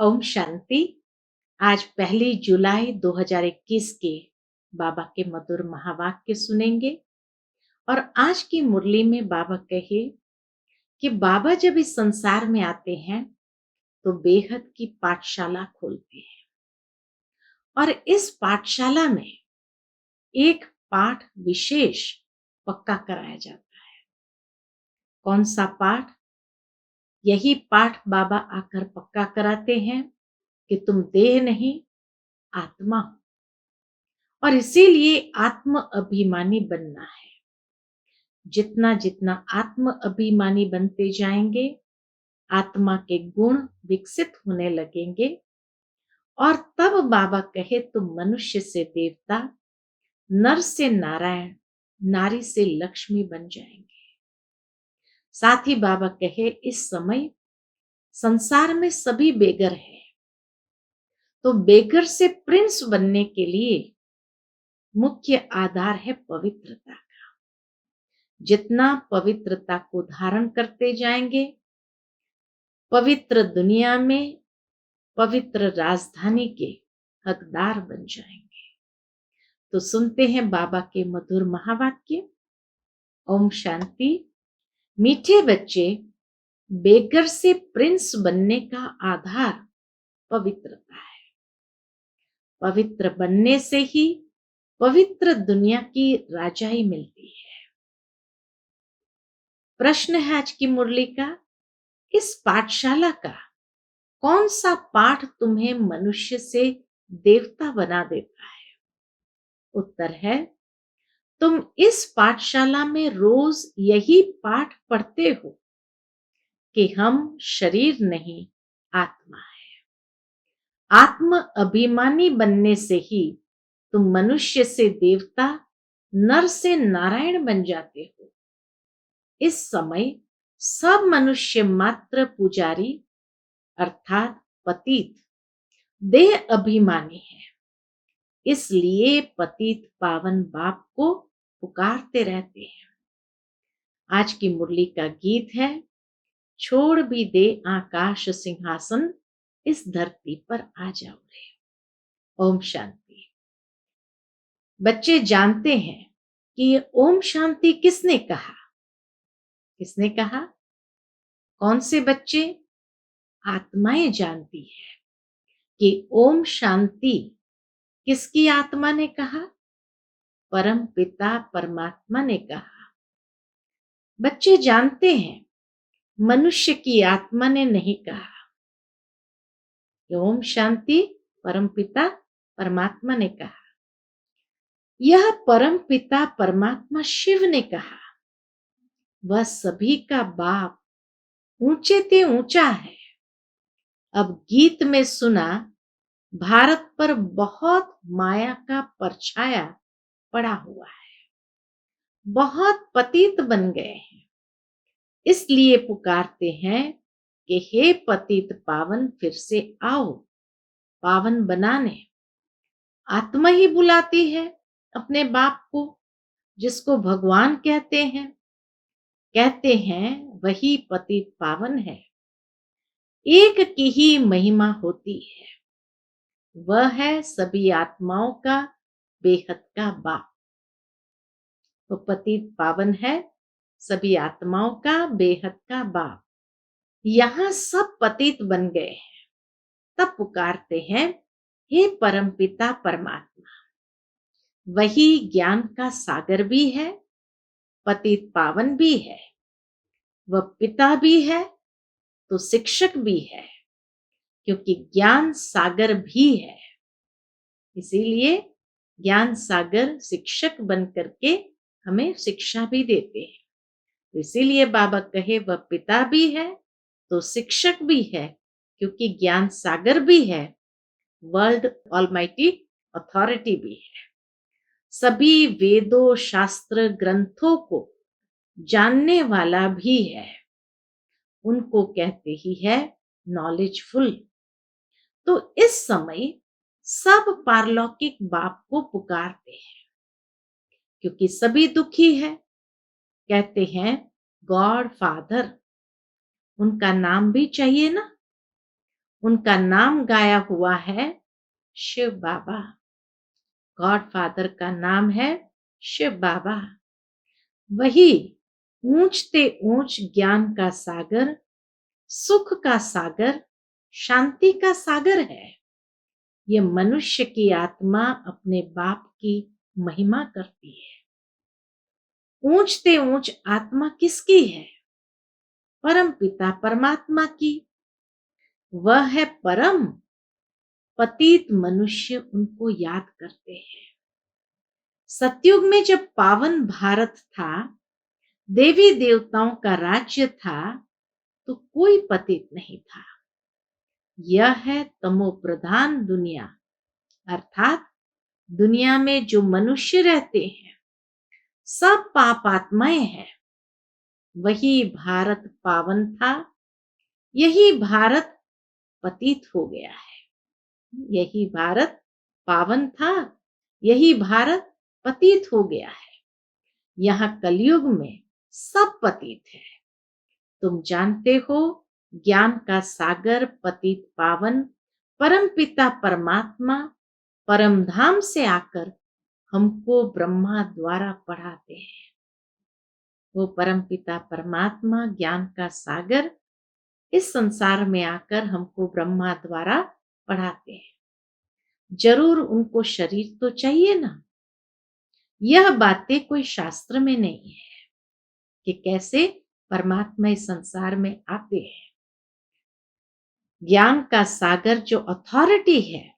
ओम शांति। आज 1 जुलाई 2021 के बाबा के मधुर महावाक्य सुनेंगे। और आज की मुरली में बाबा कहे कि बाबा जब इस संसार में आते हैं तो बेहद की पाठशाला खोलते हैं। और इस पाठशाला में एक पाठ विशेष पक्का कराया जाता है। कौन सा पाठ? यही पाठ बाबा आकर पक्का कराते हैं कि तुम देह नहीं, आत्मा हो। और इसीलिए आत्म अभिमानी बनना है। जितना जितना आत्म अभिमानी बनते जाएंगे, आत्मा के गुण विकसित होने लगेंगे। और तब बाबा कहे तुम मनुष्य से देवता, नर से नारायण, नारी से लक्ष्मी बन जाएंगे। साथ ही बाबा कहे इस समय संसार में सभी बेगर है, तो बेगर से प्रिंस बनने के लिए मुख्य आधार है पवित्रता का। जितना पवित्रता को धारण करते जाएंगे, पवित्र दुनिया में पवित्र राजधानी के हकदार बन जाएंगे। तो सुनते हैं बाबा के मधुर महावाक्य। ओम शांति। मीठे बच्चे, बेगर से प्रिंस बनने का आधार पवित्रता है। पवित्र बनने से ही पवित्र दुनिया की राजाई मिलती है। प्रश्न है आज की मुरली का, इस पाठशाला का कौन सा पाठ तुम्हें मनुष्य से देवता बना देता है? उत्तर है, तुम इस पाठशाला में रोज यही पाठ पढ़ते हो कि हम शरीर नहीं, आत्मा है। आत्म अभिमानी बनने से ही तुम मनुष्य से देवता, नर से नारायण बन जाते हो। इस समय सब मनुष्य मात्र पुजारी अर्थात पतित, देह अभिमानी है। इसलिए पतित पावन बाप को पुकारते रहते हैं। आज की मुरली का गीत है, छोड़ भी दे आकाश सिंहासन, इस धरती पर आ जाओ रे। ओम शांति। बच्चे जानते हैं कि ये ओम शांति किसने कहा? किसने कहा? कौन से बच्चे? आत्माएं जानती है कि ओम शांति किसकी आत्मा ने कहा? परम पिता परमात्मा ने कहा। बच्चे जानते हैं मनुष्य की आत्मा ने नहीं कहा। ओम शांति परम पिता परमात्मा ने कहा। यह परम पिता परमात्मा शिव ने कहा। वह सभी का बाप, ऊंचे ते ऊंचा है। अब गीत में सुना, भारत पर बहुत माया का परछाया पड़ा हुआ है। बहुत पतित बन गए हैं। इसलिए पुकारते हैं कि हे पतित पावन, फिर से आओ पावन बनाने। आत्मा ही बुलाती है अपने बाप को, जिसको भगवान कहते हैं। कहते हैं वही पतित पावन है। एक की ही महिमा होती है, वह है सभी आत्माओं का बेहद का बाप। वो पतित पावन है, सभी आत्माओं का बेहद का बाप। यहां सब पतित बन गए हैं। तब पुकारते हैं हे परमपिता परमात्मा। वही ज्ञान का सागर भी है, पतित पावन भी है। वह पिता भी है तो शिक्षक भी है, क्योंकि ज्ञान सागर भी है। इसीलिए ज्ञान सागर शिक्षक बन करके हमें शिक्षा भी देते हैं। तो इसीलिए बाबा कहे वह पिता भी है तो शिक्षक भी है, क्योंकि ज्ञान सागर भी है, वर्ल्ड ऑलमाइटी अथॉरिटी भी है। सभी वेदों शास्त्र ग्रंथों को जानने वाला भी है। उनको कहते ही है नॉलेजफुल। तो इस समय सब पारलौकिक बाप को पुकारते हैं, क्योंकि सभी दुखी है। कहते हैं गॉड फादर, उनका नाम भी चाहिए ना। उनका नाम गाया हुआ है शिव बाबा। गॉड फादर का नाम है शिव बाबा। वही ऊंचते ऊंच ज्ञान का सागर, सुख का सागर, शांति का सागर है। ये मनुष्य की आत्मा अपने बाप की महिमा करती है। ऊंचते ऊंच आत्मा किसकी है? परम पिता परमात्मा की। वह है परम। पतित मनुष्य उनको याद करते हैं। सतयुग में जब पावन भारत था, देवी देवताओं का राज्य था, तो कोई पतित नहीं था। यह है तमो प्रधान दुनिया, अर्थात दुनिया में जो मनुष्य रहते हैं सब पाप आत्माएं हैं। वही भारत पावन था, यही भारत पतित हो गया है। यही भारत पावन था, यही भारत पतित हो गया है। यहाँ कलयुग में सब पतित है। तुम जानते हो, ज्ञान का सागर पतित पावन परम पिता परमात्मा परम धाम से आकर हमको ब्रह्मा द्वारा पढ़ाते हैं। वो परम पिता परमात्मा ज्ञान का सागर इस संसार में आकर हमको ब्रह्मा द्वारा पढ़ाते हैं। जरूर उनको शरीर तो चाहिए ना। यह बातें कोई शास्त्र में नहीं है कि कैसे परमात्मा इस संसार में आते हैं। ज्ञान का सागर जो अथॉरिटी है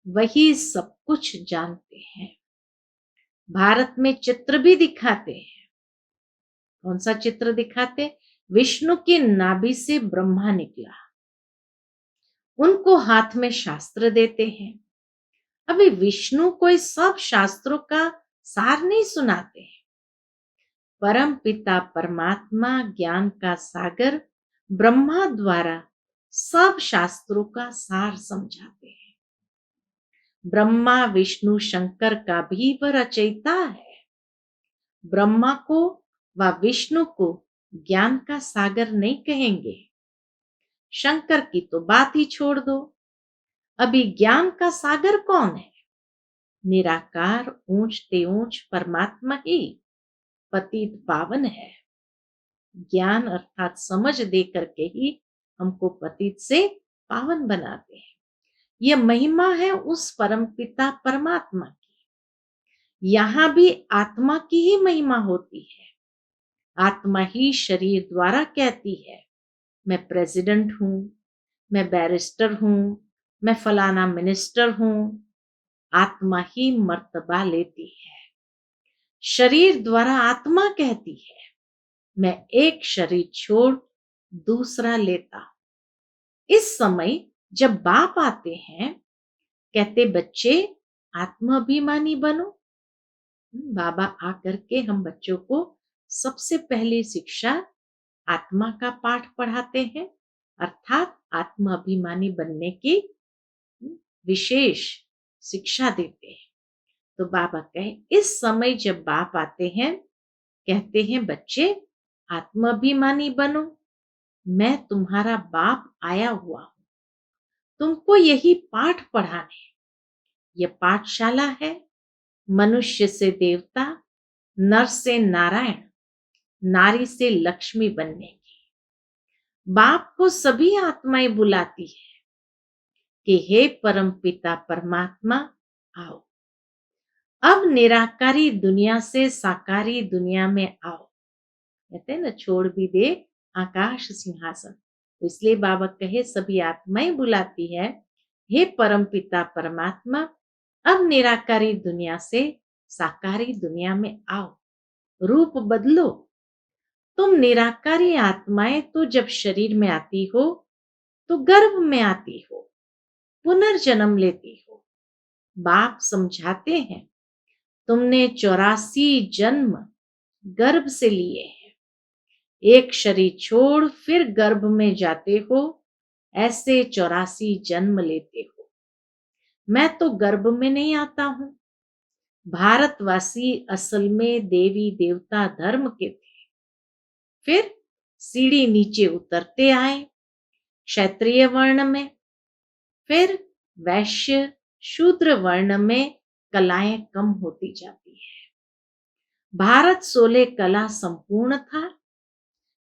वही सब कुछ जानते हैं। भारत में चित्र भी दिखाते हैं। कौन सा चित्र दिखाते? विष्णु की नाभि से ब्रह्मा निकला। उनको हाथ में शास्त्र देते हैं। अभी विष्णु कोई सब शास्त्रों का सार नहीं सुनाते हैं। परम पिता परमात्मा ज्ञान का सागर ब्रह्मा द्वारा सब शास्त्रों का सार समझाते हैं। ब्रह्मा विष्णु शंकर का भी वह रचयिता है। ब्रह्मा को व विष्णु को ज्ञान का सागर नहीं कहेंगे। शंकर की तो बात ही छोड़ दो। अभी ज्ञान का सागर कौन है? निराकार ऊंचते ऊंच परमात्मा ही पतित पावन है। ज्ञान अर्थात समझ दे करके ही हमको पतित से पावन बनाते हैं। यह महिमा है उस परमपिता परमात्मा की। यहां भी आत्मा की ही महिमा होती है। आत्मा ही शरीर द्वारा कहती है, मैं प्रेसिडेंट हूं, मैं बैरिस्टर हूं, मैं फलाना मिनिस्टर हूं। आत्मा ही मर्तबा लेती है। शरीर द्वारा आत्मा कहती है, मैं एक शरीर छोड़ दूसरा लेता। इस समय जब बाप आते हैं, कहते बच्चे आत्माभिमानी बनो। बाबा आकर के हम बच्चों को सबसे पहली शिक्षा आत्मा का पाठ पढ़ाते हैं, अर्थात आत्माभिमानी बनने की विशेष शिक्षा देते हैं। तो बाबा कहे इस समय जब बाप आते हैं, कहते हैं बच्चे आत्माभिमानी बनो, मैं तुम्हारा बाप आया हुआ हूं, तुमको यही पाठ पढ़ाने। यह पाठशाला है मनुष्य से देवता, नर से नारायण, नारी से लक्ष्मी बनने की। बाप को सभी आत्माएं बुलाती है कि हे परम पिता परमात्मा आओ, अब निराकारी दुनिया से साकारी दुनिया में आओ। कहते हैं ना, छोड़ भी दे आकाश सिंहासन। तो इसलिए बाबा कहे सभी आत्माएं बुलाती है, हे परम पिता परमात्मा अब निराकारी दुनिया से साकारी दुनिया में आओ, रूप बदलो। तुम निराकारी आत्माएं तो जब शरीर में आती हो तो गर्भ में आती हो, पुनर्जन्म लेती हो। बाप समझाते हैं, तुमने 84 जन्म गर्भ से लिए हैं। एक शरीर छोड़ फिर गर्भ में जाते हो, ऐसे 84 जन्म लेते हो। मैं तो गर्भ में नहीं आता हूं। भारतवासी असल में देवी देवता धर्म के थे। फिर सीढ़ी नीचे उतरते आए, क्षत्रिय वर्ण में फिर वैश्य शूद्र वर्ण में कलाएं कम होती जाती है। भारत 16 कला संपूर्ण था,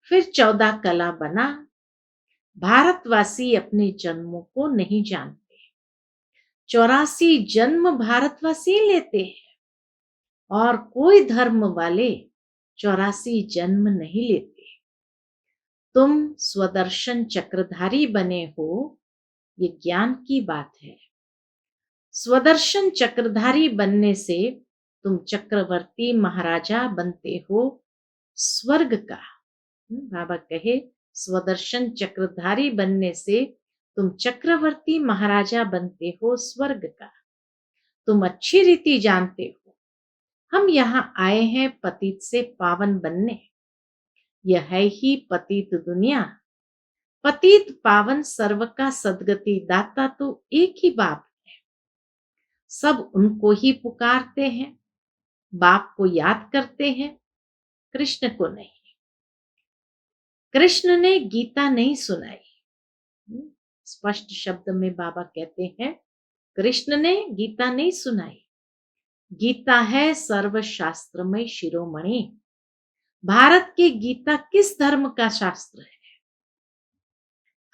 फिर 14 कला बना। भारतवासी अपने जन्मों को नहीं जानते। 84 जन्म भारतवासी लेते हैं और कोई धर्म वाले 84 जन्म नहीं लेते। तुम स्वदर्शन चक्रधारी बने हो, ये ज्ञान की बात है। स्वदर्शन चक्रधारी बनने से तुम चक्रवर्ती महाराजा बनते हो स्वर्ग का। बाबा कहे स्वदर्शन चक्रधारी बनने से तुम चक्रवर्ती महाराजा बनते हो स्वर्ग का। तुम अच्छी रीति जानते हो, हम यहाँ आए हैं पतित से पावन बनने। यह है ही पतित दुनिया। पतित पावन सर्व का सदगति दाता तो एक ही बाप है। सब उनको ही पुकारते हैं, बाप को याद करते हैं, कृष्ण को नहीं। कृष्ण ने गीता नहीं सुनाई। स्पष्ट शब्द में बाबा कहते हैं, कृष्ण ने गीता नहीं सुनाई। गीता है सर्वशास्त्रमय शिरोमणि। भारत की गीता किस धर्म का शास्त्र है?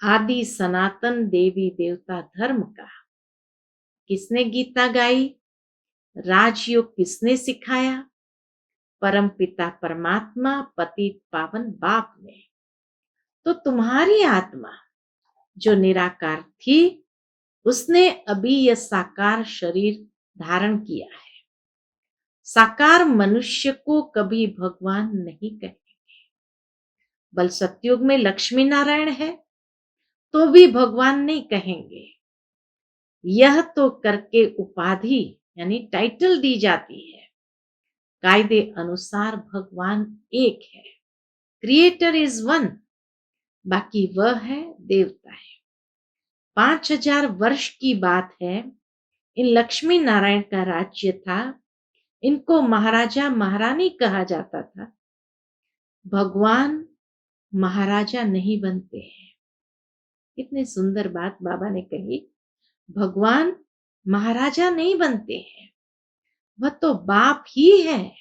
आदि सनातन देवी देवता धर्म का। किसने गीता गाई? राजयोग किसने सिखाया? परम पिता परमात्मा पतित पावन बाप ने। तो तुम्हारी आत्मा जो निराकार थी, उसने अभी यह साकार शरीर धारण किया है। साकार मनुष्य को कभी भगवान नहीं कहेंगे। बल सतयुग में लक्ष्मी नारायण है तो भी भगवान नहीं कहेंगे। यह तो करके उपाधि यानी टाइटल दी जाती है। कायदे अनुसार भगवान एक है, क्रिएटर इज वन, बाकी वह है देवता है। 5000 वर्ष की बात है। इन लक्ष्मी नारायण का राज्य था। इनको महाराजा महारानी कहा जाता था। भगवान महाराजा नहीं बनते हैं। कितनी सुंदर बात बाबा ने कही। भगवान महाराजा नहीं बनते हैं, वह तो बाप ही है।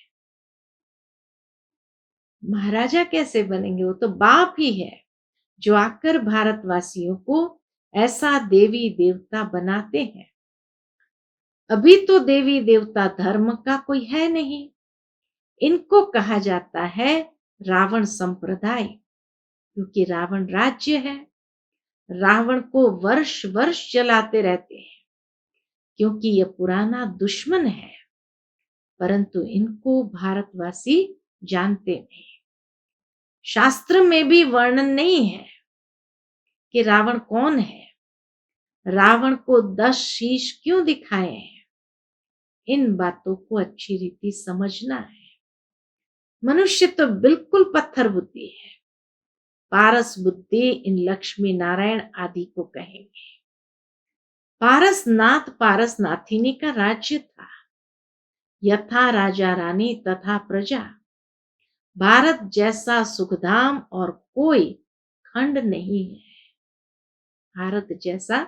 महाराजा कैसे बनेंगे? वो तो बाप ही है जो आकर भारतवासियों को ऐसा देवी देवता बनाते हैं। अभी तो देवी देवता धर्म का कोई है नहीं। इनको कहा जाता है रावण संप्रदाय, क्योंकि रावण राज्य है। रावण को वर्ष वर्ष जलाते रहते हैं, क्योंकि यह पुराना दुश्मन है। परंतु इनको भारतवासी जानते नहीं। शास्त्र में भी वर्णन नहीं है कि रावण कौन है, रावण को 10 शीश क्यों दिखाए हैं। इन बातों को अच्छी रीति समझना है। मनुष्य तो बिल्कुल पत्थर बुद्धि है। पारस बुद्धि इन लक्ष्मी नारायण आदि को कहेंगे। पारसनाथ पारसनाथिनी का राज्य था। यथा राजा रानी तथा प्रजा। भारत जैसा सुखधाम और कोई खंड नहीं है। भारत जैसा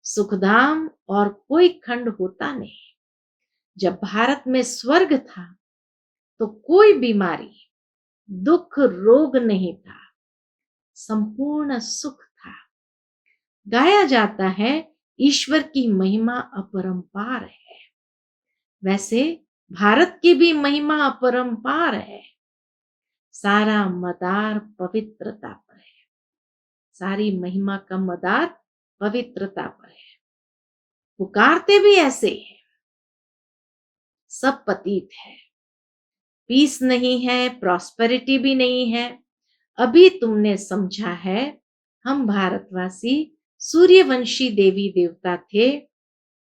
सुखधाम और कोई खंड होता नहीं। जब भारत में स्वर्ग था तो कोई बीमारी, दुख, रोग नहीं था। संपूर्ण सुख था। गाया जाता है ईश्वर की महिमा अपरंपार है। वैसे भारत की भी महिमा अपरंपार है। सारा मदार पवित्रता पर है। सारी महिमा का मदार पवित्रता पर है। पुकारते भी ऐसे हैं। सब पतित है, पीस नहीं है, प्रॉस्पेरिटी भी नहीं है। अभी तुमने समझा है हम भारतवासी सूर्यवंशी देवी देवता थे,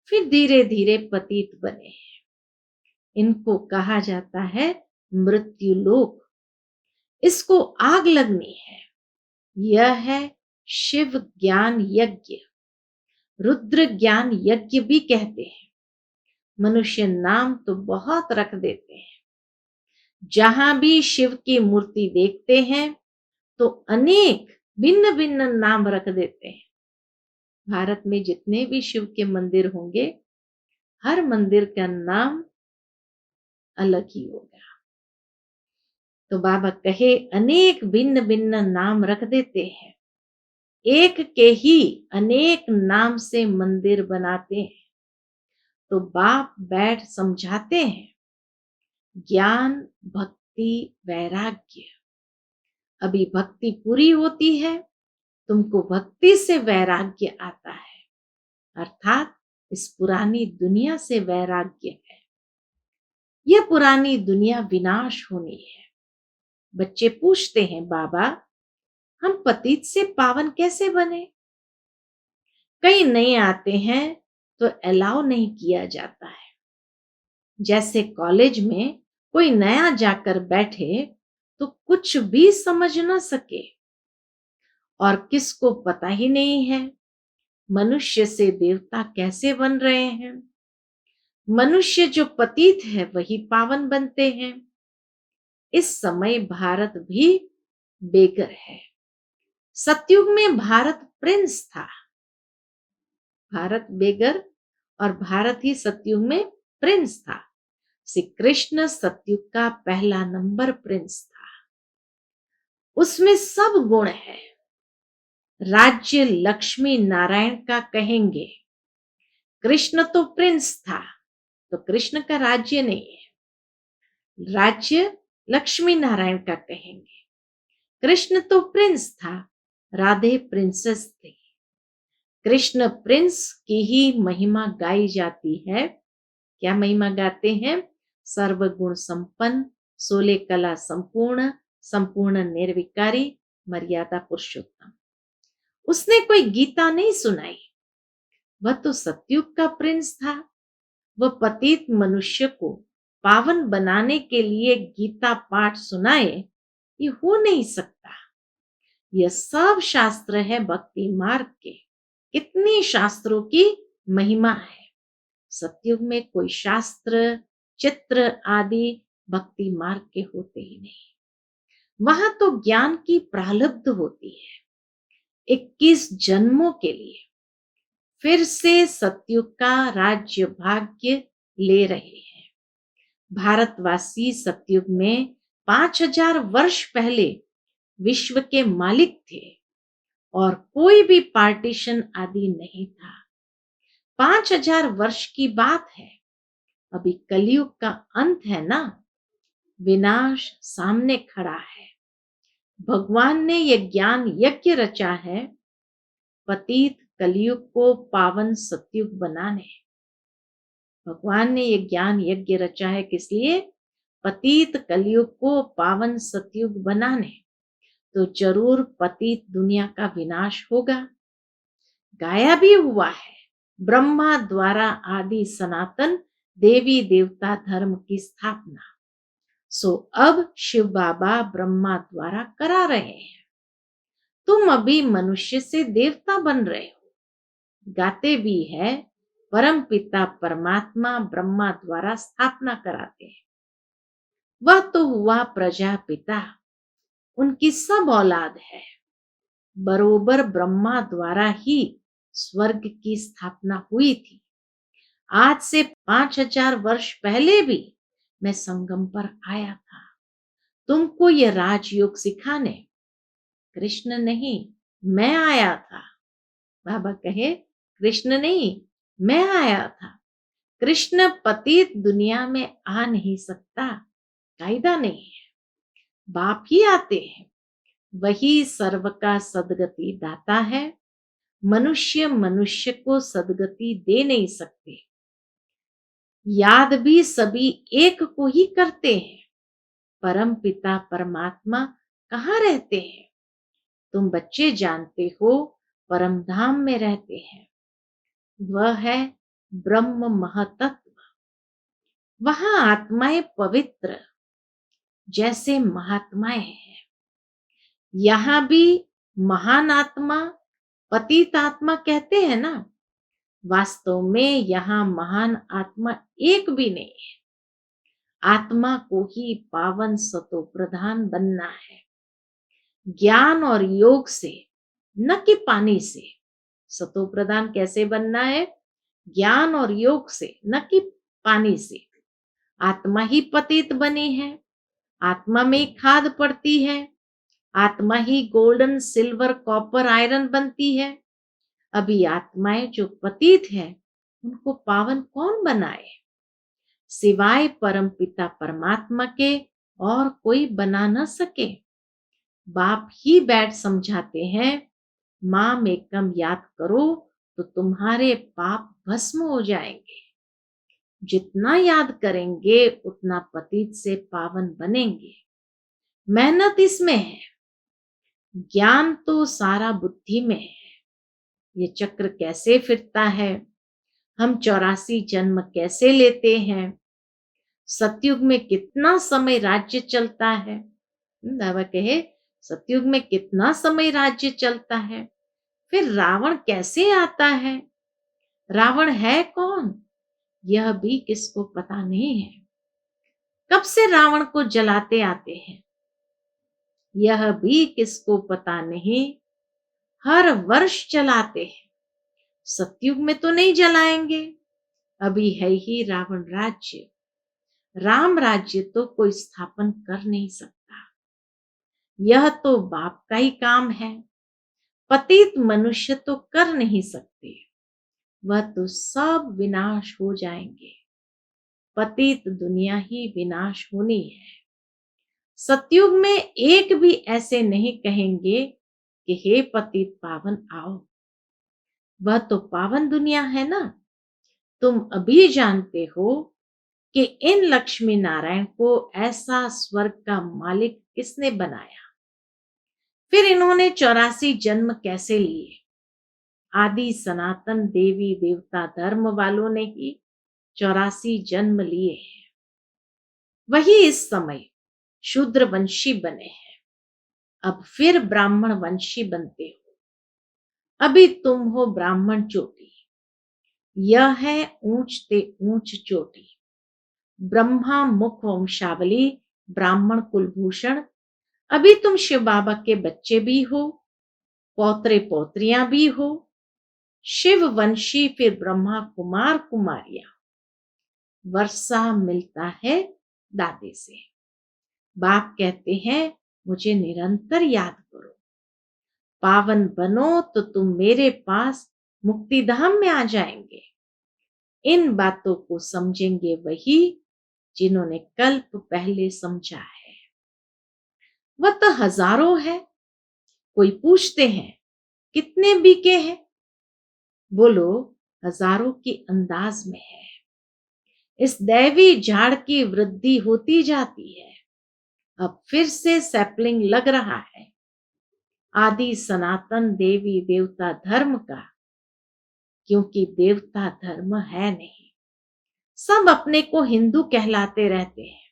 फिर धीरे धीरे पतित बने हैं। इनको कहा जाता है मृत्यु लोक। इसको आग लगनी है। यह है शिव ज्ञान यज्ञ, रुद्र ज्ञान यज्ञ भी कहते हैं। मनुष्य नाम तो बहुत रख देते हैं। जहां भी शिव की मूर्ति देखते हैं तो अनेक भिन्न भिन्न नाम रख देते हैं। भारत में जितने भी शिव के मंदिर होंगे, हर मंदिर का नाम अलग ही होगा। तो बाबा कहे अनेक भिन्न भिन्न नाम रख देते हैं, एक के ही अनेक नाम से मंदिर बनाते हैं। तो बाप बैठ समझाते हैं, ज्ञान, भक्ति, वैराग्य। अभी भक्ति पूरी होती है, तुमको भक्ति से वैराग्य आता है, अर्थात इस पुरानी दुनिया से वैराग्य है। यह पुरानी दुनिया विनाश होनी है। बच्चे पूछते हैं, बाबा हम पतित से पावन कैसे बने? कई नए आते हैं तो अलाउ नहीं किया जाता है। जैसे कॉलेज में कोई नया जाकर बैठे तो कुछ भी समझ न सके, और किसको पता ही नहीं है मनुष्य से देवता कैसे बन रहे हैं। मनुष्य जो पतित है वही पावन बनते हैं। इस समय भारत भी बेगर है। सतयुग में भारत प्रिंस था। भारत बेगर और भारत ही सतयुग में प्रिंस था। श्री कृष्ण सतयुग का पहला नंबर प्रिंस था। उसमें सब गुण है। राज्य लक्ष्मी नारायण का कहेंगे। कृष्ण तो प्रिंस था, तो कृष्ण का राज्य नहीं है। राज्य लक्ष्मी नारायण का कहेंगे। कृष्ण तो प्रिंस था, राधे प्रिंसेस थी। कृष्ण प्रिंस की ही महिमा गाई जाती है। क्या महिमा गाते हैं? सर्वगुण संपन्न, 16 कला संपूर्ण, संपूर्ण निर्विकारी, मर्यादा पुरुषोत्तम। उसने कोई गीता नहीं सुनाई। वह तो सतयुग का प्रिंस था। वह पतित मनुष्य को पावन बनाने के लिए गीता पाठ सुनाए, ये हो नहीं सकता। यह सब शास्त्र है भक्ति मार्ग के। कितनी शास्त्रों की महिमा है। सतयुग में कोई शास्त्र, चित्र आदि भक्ति मार्ग के होते ही नहीं। वहां तो ज्ञान की प्रारब्ध होती है 21 जन्मों के लिए। फिर से सतयुग का राज्य भाग्य ले रहे हैं। भारतवासी सतयुग में 5000 वर्ष पहले विश्व के मालिक थे और कोई भी पार्टीशन आदि नहीं था। 5000 वर्ष की बात है। अभी कलयुग का अंत है ना, विनाश सामने खड़ा है। भगवान ने यह ज्ञान यज्ञ रचा है, पतित कलयुग को पावन सतयुग बनाने। भगवान ने यह ज्ञान यज्ञ रचा है किस लिए? पतित कलयुग को पावन सतयुग बनाने। तो जरूर पतित दुनिया का विनाश होगा। गाया भी हुआ है, ब्रह्मा द्वारा आदि सनातन देवी देवता धर्म की स्थापना। सो अब शिव बाबा ब्रह्मा द्वारा करा रहे हैं। तुम अभी मनुष्य से देवता बन रहे हो। गाते भी है, परम पिता परमात्मा ब्रह्मा द्वारा स्थापना कराते हैं। वह तो हुआ प्रजापिता, उनकी सब औलाद है। बरोबर ब्रह्मा द्वारा ही स्वर्ग की स्थापना हुई थी। आज से 5000 वर्ष पहले भी मैं संगम पर आया था, तुमको ये राजयोग सिखाने। कृष्ण नहीं, मैं आया था। बाबा कहे कृष्ण नहीं, मैं आया था। कृष्ण पतित दुनिया में आ नहीं सकता, कायदा नहीं है। बाप ही आते हैं। वही सर्व का सदगति दाता है। मनुष्य मनुष्य को सदगति दे नहीं सकते। याद भी सभी एक को ही करते हैं। परम पिता परमात्मा कहाँ रहते हैं? तुम बच्चे जानते हो, परम धाम में रहते हैं। वह है ब्रह्म महतत्व। वहां आत्माएं पवित्र जैसे महात्माएं हैं। यहां भी महान आत्मा, पतित आत्मा कहते हैं ना, वास्तव में यहां महान आत्मा एक भी नहीं है। आत्मा को ही पावन सतो प्रधान बनना है, ज्ञान और योग से, न कि पानी से। सतो प्रधान कैसे बनना है? ज्ञान और योग से, न कि पानी से। आत्मा ही पतित बनी है, आत्मा में ही खाद पड़ती है, आत्मा ही गोल्डन सिल्वर कॉपर आयरन बनती है। अभी आत्माएं जो पतित है उनको पावन कौन बनाए? सिवाय परमपिता परमात्मा के और कोई बना न सके। बाप ही बैठ समझाते हैं, माम एकम याद करो तो तुम्हारे पाप भस्म हो जाएंगे। जितना याद करेंगे उतना पतित से पावन बनेंगे। मेहनत इसमें है, ज्ञान तो सारा बुद्धि में है। ये चक्र कैसे फिरता है, हम 84 जन्म कैसे लेते हैं, सतयुग में कितना समय राज्य चलता है। बाबा कहे सतयुग में कितना समय राज्य चलता है। फिर रावण कैसे आता है, रावण है कौन, यह भी किसको पता नहीं है। कब से रावण को जलाते आते हैं, यह भी किसको पता नहीं। हर वर्ष जलाते हैं, सतयुग में तो नहीं जलाएंगे, अभी है ही रावण राज्य। राम राज्य तो कोई स्थापन कर नहीं सकता, यह तो बाप का ही काम है। पतित मनुष्य तो कर नहीं सकते, वह तो सब विनाश हो जाएंगे। पतित दुनिया ही विनाश होनी है। सतयुग में एक भी ऐसे नहीं कहेंगे कि हे पतित पावन आओ, वह तो पावन दुनिया है ना। तुम अभी जानते हो कि इन लक्ष्मी नारायण को ऐसा स्वर्ग का मालिक किसने बनाया। फिर इन्होंने 84 जन्म कैसे लिए? आदि सनातन देवी देवता धर्म वालों ने ही 84 जन्म लिए हैं। वही इस समय शूद्र वंशी बने हैं, अब फिर ब्राह्मण वंशी बनते हो। अभी तुम हो ब्राह्मण चोटी, यह है ऊंच ते ऊंच चोटी। ब्रह्मा मुख वंशावली, ब्राह्मण कुलभूषण। अभी तुम शिव बाबा के बच्चे भी हो, पौत्रे पौत्रियां भी हो। शिव वंशी फिर ब्रह्मा कुमार कुमारियां। वर्षा मिलता है दादे से। बाप कहते हैं मुझे निरंतर याद करो, पावन बनो तो तुम मेरे पास मुक्तिधाम में आ जाएंगे। इन बातों को समझेंगे वही जिन्होंने कल्प पहले समझा है। वह तो हजारों है। कोई पूछते हैं कितने बीके हैं, बोलो हजारों की अंदाज में है। इस दैवी झाड़ की वृद्धि होती जाती है, अब फिर से सैपलिंग लग रहा है। आदि सनातन देवी देवता धर्म का, क्योंकि देवता धर्म है नहीं। सब अपने को हिंदू कहलाते रहते हैं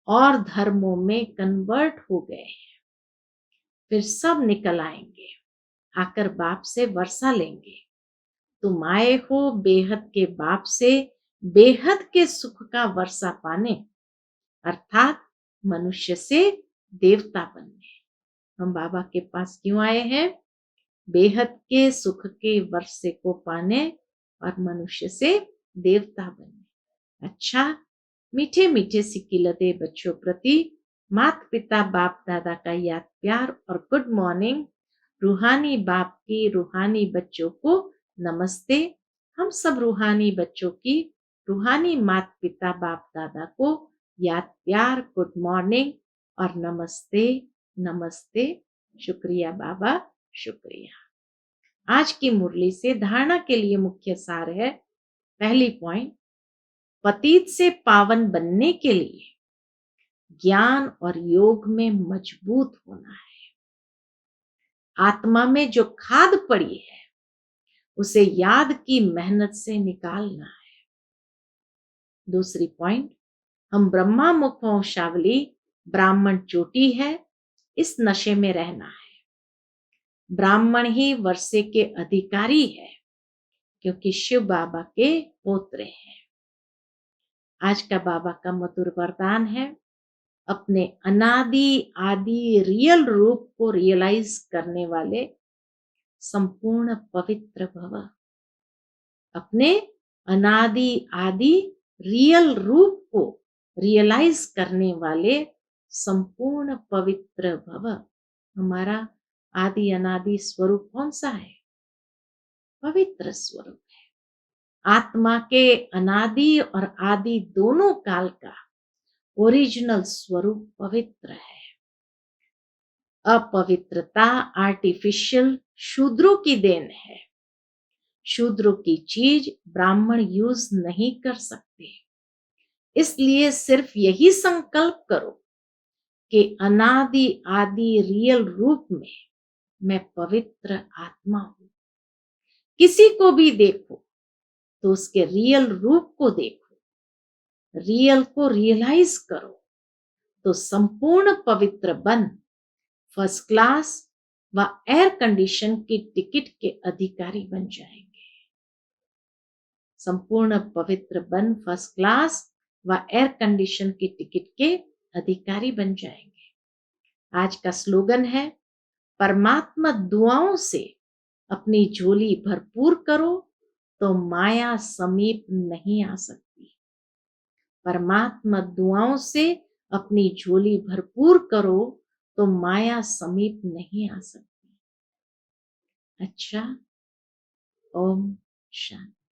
और धर्मों में कन्वर्ट हो गए हैं। फिर सब निकल आएंगे, आकर बाप से वर्षा लेंगे। तुम आए हो बेहद के बाप से बेहद के सुख का वर्षा पाने, अर्थात मनुष्य से देवता बनने। हम बाबा के पास क्यों आए हैं? बेहद के सुख के वर्षे को पाने और मनुष्य से देवता बनने। अच्छा, मीठे मीठे सिकिलते बच्चों प्रति माता पिता बाप दादा का याद प्यार और गुड मॉर्निंग। रूहानी बाप की रूहानी बच्चों को नमस्ते। हम सब रूहानी बच्चों की रूहानी माता पिता बाप दादा को याद प्यार, गुड मॉर्निंग और नमस्ते नमस्ते। शुक्रिया बाबा, शुक्रिया। आज की मुरली से धारणा के लिए मुख्य सार है। पहली पॉइंट, पतित से पावन बनने के लिए ज्ञान और योग में मजबूत होना है। आत्मा में जो खाद पड़ी है उसे याद की मेहनत से निकालना है। दूसरी पॉइंट, हम ब्रह्मा मुख वंशावली ब्राह्मण चोटी है, इस नशे में रहना है। ब्राह्मण ही वर्षे के अधिकारी है, क्योंकि शिव बाबा के पोत्रे हैं। आज का बाबा का मधुर वरदान है, अपने अनादि आदि रियल रूप को रियलाइज करने वाले संपूर्ण पवित्र भव। अपने अनादि आदि रियल रूप को रियलाइज करने वाले संपूर्ण पवित्र भव। हमारा आदि अनादि स्वरूप कौन सा है? पवित्र स्वरूप है। आत्मा के अनादि और आदि दोनों काल का ओरिजिनल स्वरूप पवित्र है। अपवित्रता आर्टिफिशियल शूद्रों की देन है। शूद्रों की चीज ब्राह्मण यूज नहीं कर सकते। इसलिए सिर्फ यही संकल्प करो कि अनादि आदि रियल रूप में मैं पवित्र आत्मा हूं। किसी को भी देखो तो उसके रियल रूप को देखो, रियल को रियलाइज करो, तो संपूर्ण पवित्र बन फर्स्ट क्लास व एयर कंडीशन की टिकट के अधिकारी बन जाएंगे। संपूर्ण पवित्र बन फर्स्ट क्लास व एयर कंडीशन की टिकट के अधिकारी बन जाएंगे। आज का स्लोगन है, परमात्मा दुआओं से अपनी झोली भरपूर करो तो माया समीप नहीं आ सकती। परमात्मा दुआओं से अपनी झोली भरपूर करो तो माया समीप नहीं आ सकती। अच्छा, ओम शांति।